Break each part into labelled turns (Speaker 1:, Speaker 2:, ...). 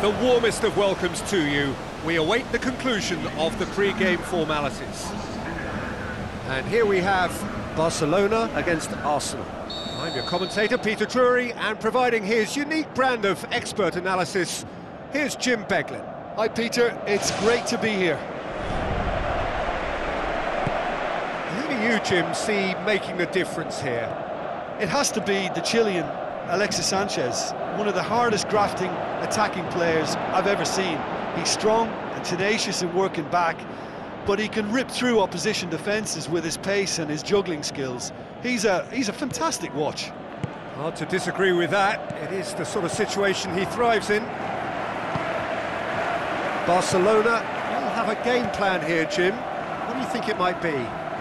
Speaker 1: The warmest of welcomes to you. We await the conclusion of the pre-game formalities. And here we have Barcelona against Arsenal. I'm your commentator, Peter Drury, and providing his unique brand of expert analysis, here's Jim Beglin.
Speaker 2: Hi Peter, it's great to be here.
Speaker 1: Who do you, Jim, see making the difference here?
Speaker 2: It has to be the Chilean, Alexis Sanchez, one of the hardest grafting attacking players I've ever seen. He's strong and tenacious in working back, but he can rip through opposition defences with his pace and his juggling skills. He's a fantastic watch.
Speaker 1: Hard to disagree with that. It is the sort of situation he thrives in. Barcelona will have a game plan here, Jim. What do you think it might be?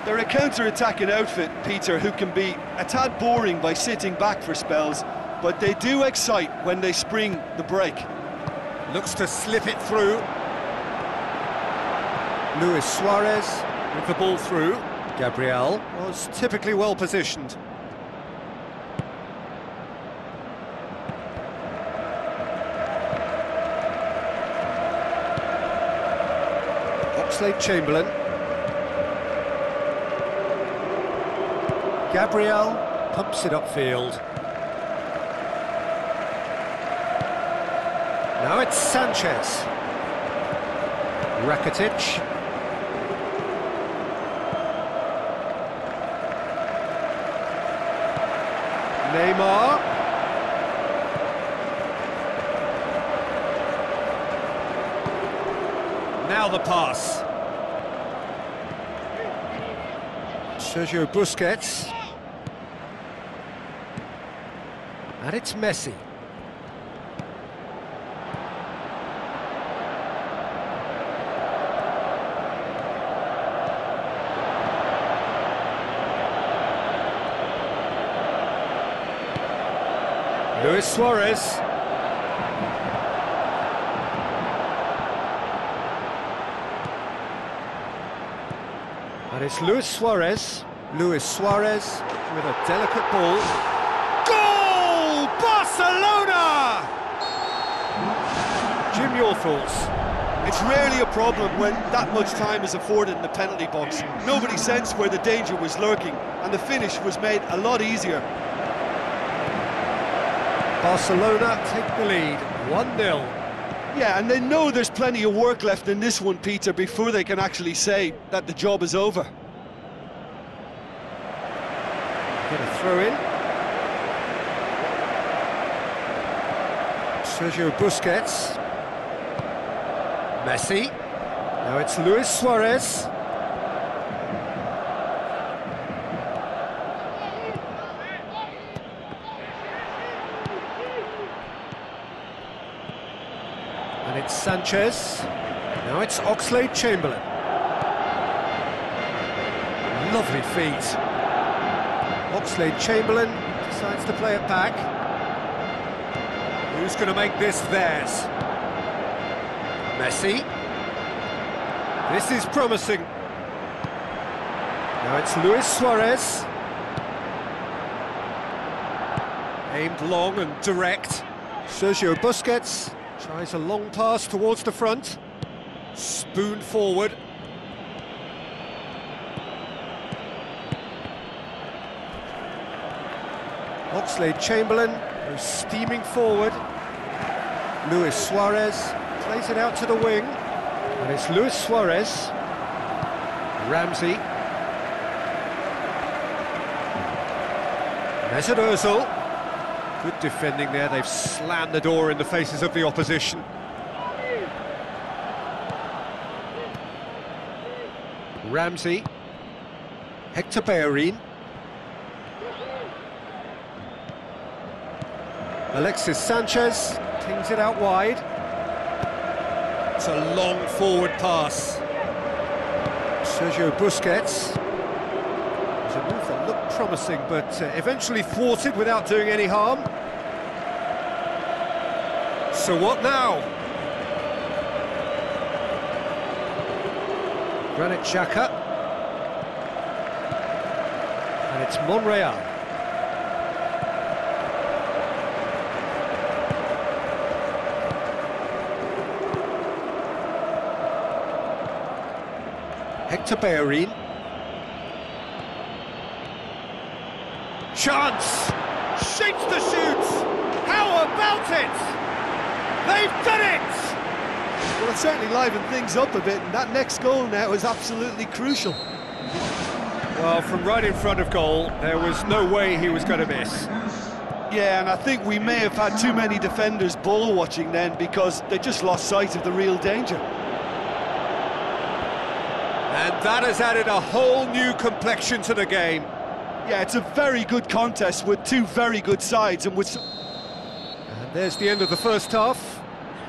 Speaker 2: They're a counter-attacking outfit, Peter, who can be a tad boring by sitting back for spells, but they do excite when they spring the break.
Speaker 1: Looks to slip it through. Luis Suarez with the ball through. Gabriel was typically well positioned. Oxlade-Chamberlain. Gabriel pumps it upfield. Now it's Sanchez. Rakitic. Neymar. Now the pass. Sergio Busquets. And it's Messi. Luis Suarez. And it's Luis Suarez. Luis Suarez with a delicate ball. Goal! Barcelona! Jim, your thoughts?
Speaker 2: It's rarely a problem when that much time is afforded in the penalty box. Nobody sensed where the danger was lurking, and the finish was made a lot easier.
Speaker 1: Barcelona take the lead, 1-0.
Speaker 2: Yeah, and they know there's plenty of work left in this one, Peter, before they can actually say that the job is over.
Speaker 1: Get a throw in. Sergio Busquets. Messi. Now it's Luis Suarez. And it's Sanchez. Now it's Oxlade-Chamberlain. Lovely feet. Oxlade-Chamberlain decides to play it back. Who's going to make this theirs? Messi. This is promising. Now it's Luis Suarez. Aimed long and direct. Sergio Busquets tries a long pass towards the front. Spoon forward. Oxlade-Chamberlain goes steaming forward. Luis Suarez plays it out to the wing. And it's Luis Suarez. Ramsey. Mesut Ozil. Good defending there, they've slammed the door in the faces of the opposition. Ramsey. Hector Bellerin. Alexis Sanchez pings it out wide. It's a long forward pass. Sergio Busquets. It's a move that looked promising, but eventually thwarted without doing any harm. So what now? Granit Xhaka. And it's Monreal. Hector Bellerin. Chance! Shapes the shoot! How about it? They've done it!
Speaker 2: Well, it certainly livened things up a bit, and that next goal now is absolutely crucial.
Speaker 1: Well, from right in front of goal, there was no way he was going to miss.
Speaker 2: Yeah, and I think we may have had too many defenders ball watching then, because they just lost sight of the real danger.
Speaker 1: And that has added a whole new complexion to the game.
Speaker 2: Yeah, it's a very good contest with two very good sides, and with...
Speaker 1: And there's the end of the first half.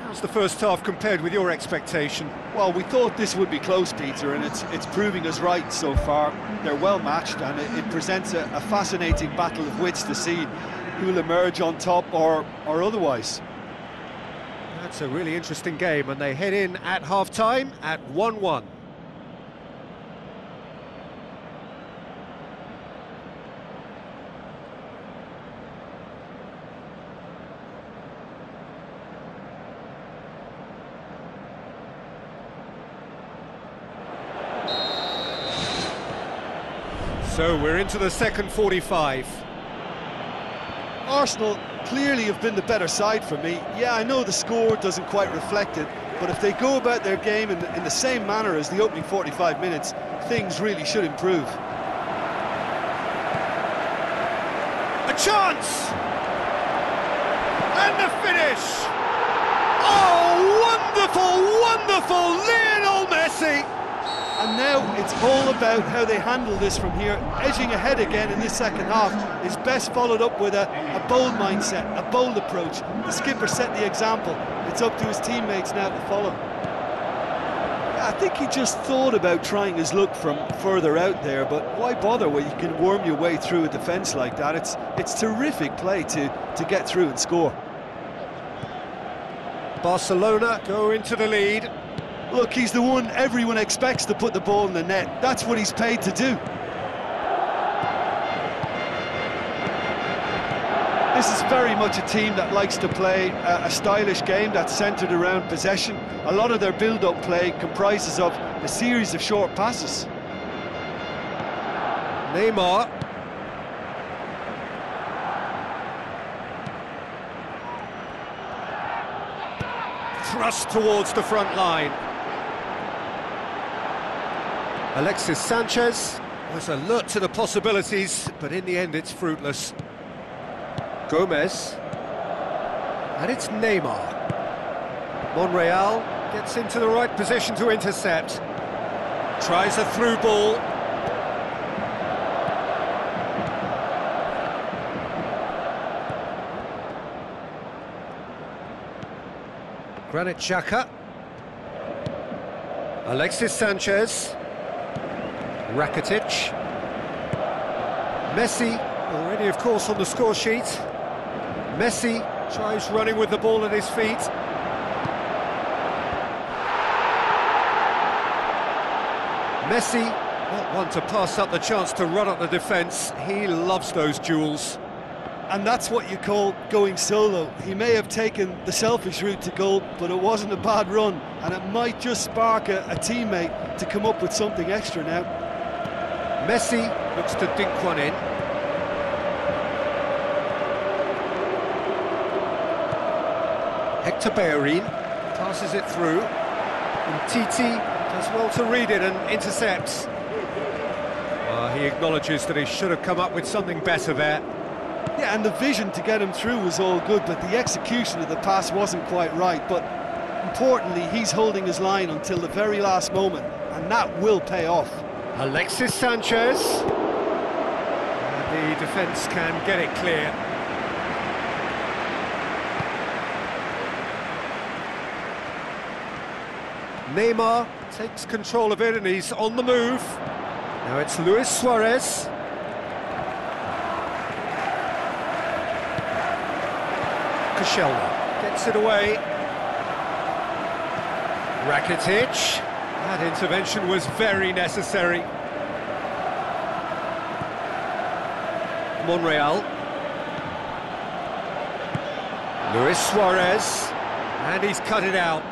Speaker 1: How's the first half compared with your expectation?
Speaker 2: Well, we thought this would be close, Peter, and it's proving us right so far. They're well matched, and it presents a fascinating battle of wits to see who'll emerge on top or otherwise.
Speaker 1: That's a really interesting game, and they head in at half-time at 1-1. So we're into the second 45.
Speaker 2: Arsenal clearly have been the better side for me. Yeah, I know the score doesn't quite reflect it, but if they go about their game in the same manner as the opening 45 minutes, things really should improve.
Speaker 1: A chance! And the finish! Oh, wonderful, wonderful Lionel Messi!
Speaker 2: And now it's all about how they handle this from here. Edging ahead again in this second half is best followed up with a bold mindset, a bold approach. The skipper set the example. It's up to his teammates now to follow. I think he just thought about trying his luck from further out there, but why bother when you can worm your way through a defence like that? It's terrific play to get through and score.
Speaker 1: Barcelona go into the lead.
Speaker 2: Look, he's the one everyone expects to put the ball in the net. That's what he's paid to do. This is very much a team that likes to play a stylish game that's centred around possession. A lot of their build-up play comprises of a series of short passes.
Speaker 1: Neymar. Thrust towards the front line. Alexis Sanchez was alert to the possibilities, but in the end it's fruitless. Gomez. And it's Neymar. Monreal gets into the right position to intercept. Tries a through ball. Granit Xhaka. Alexis Sanchez. Rakitic. Messi, already of course on the score sheet. Messi tries running with the ball at his feet. Messi, not one to pass up the chance to run up the defence. He loves those duels.
Speaker 2: And that's what you call going solo. He may have taken the selfish route to goal, but it wasn't a bad run, and it might just spark a teammate to come up with something extra now.
Speaker 1: Messi looks to dink one in. Hector Bellerin passes it through. And Titi does well to read it and intercepts. He acknowledges that he should have come up with something better there.
Speaker 2: Yeah, and the vision to get him through was all good, but the execution of the pass wasn't quite right. But importantly, he's holding his line until the very last moment, and that will pay off.
Speaker 1: Alexis Sanchez. And the defence can get it clear. Neymar takes control of it and he's on the move. Now it's Luis Suarez. Koscielny gets it away. Rakitic. That intervention was very necessary. Monreal. Luis Suarez. And he's cut it out.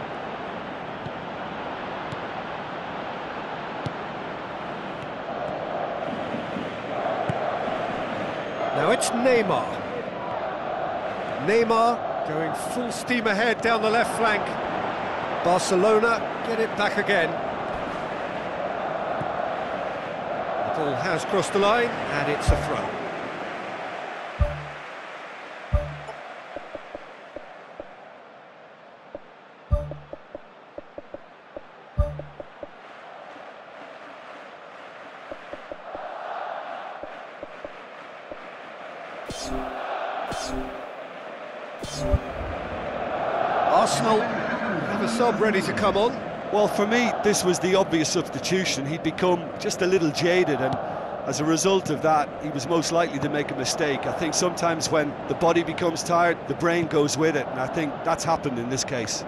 Speaker 1: Now it's Neymar. Neymar going full steam ahead down the left flank. Barcelona get it back again. The ball has crossed the line, and it's a throw. Arsenal have a sub ready to come on.
Speaker 2: Well, for me, this was the obvious substitution. He'd become just a little jaded, and as a result of that, he was most likely to make a mistake. I think sometimes when the body becomes tired, the brain goes with it, and I think that's happened in this case.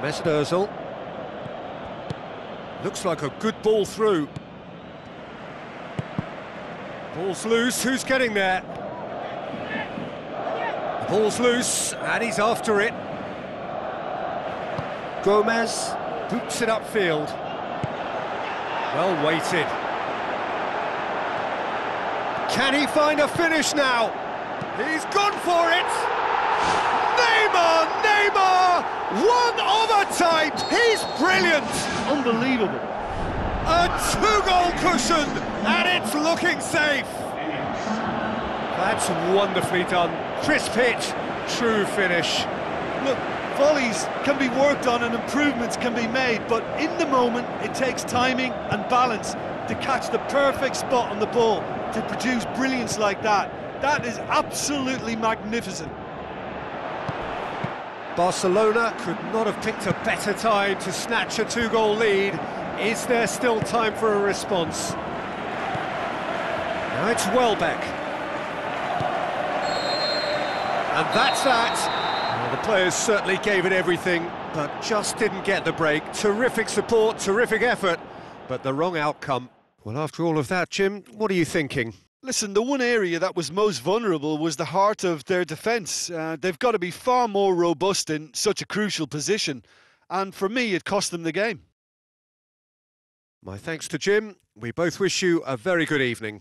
Speaker 1: Mesut Ozil. Looks like a good ball through. Ball's loose, who's getting there? The ball's loose, and he's after it. Gomez boots it upfield. Well weighted. Can he find a finish now? He's gone for it! Neymar! Neymar! One of a type! He's brilliant!
Speaker 2: Unbelievable.
Speaker 1: A two-goal cushion, and it's looking safe. That's wonderfully done. Crisp hit, true finish.
Speaker 2: Look, volleys can be worked on and improvements can be made, but in the moment it takes timing and balance to catch the perfect spot on the ball to produce brilliance like that. That is absolutely magnificent.
Speaker 1: Barcelona could not have picked a better time to snatch a two-goal lead. Is there still time for a response? Now it's Welbeck. And that's that. Well, the players certainly gave it everything, but just didn't get the break. Terrific support, terrific effort, but the wrong outcome. Well, after all of that, Jim, what are you thinking?
Speaker 2: Listen, the one area that was most vulnerable was the heart of their defence. They've got to be far more robust in such a crucial position, and for me, it cost them the game.
Speaker 1: My thanks to Jim. We both wish you a very good evening.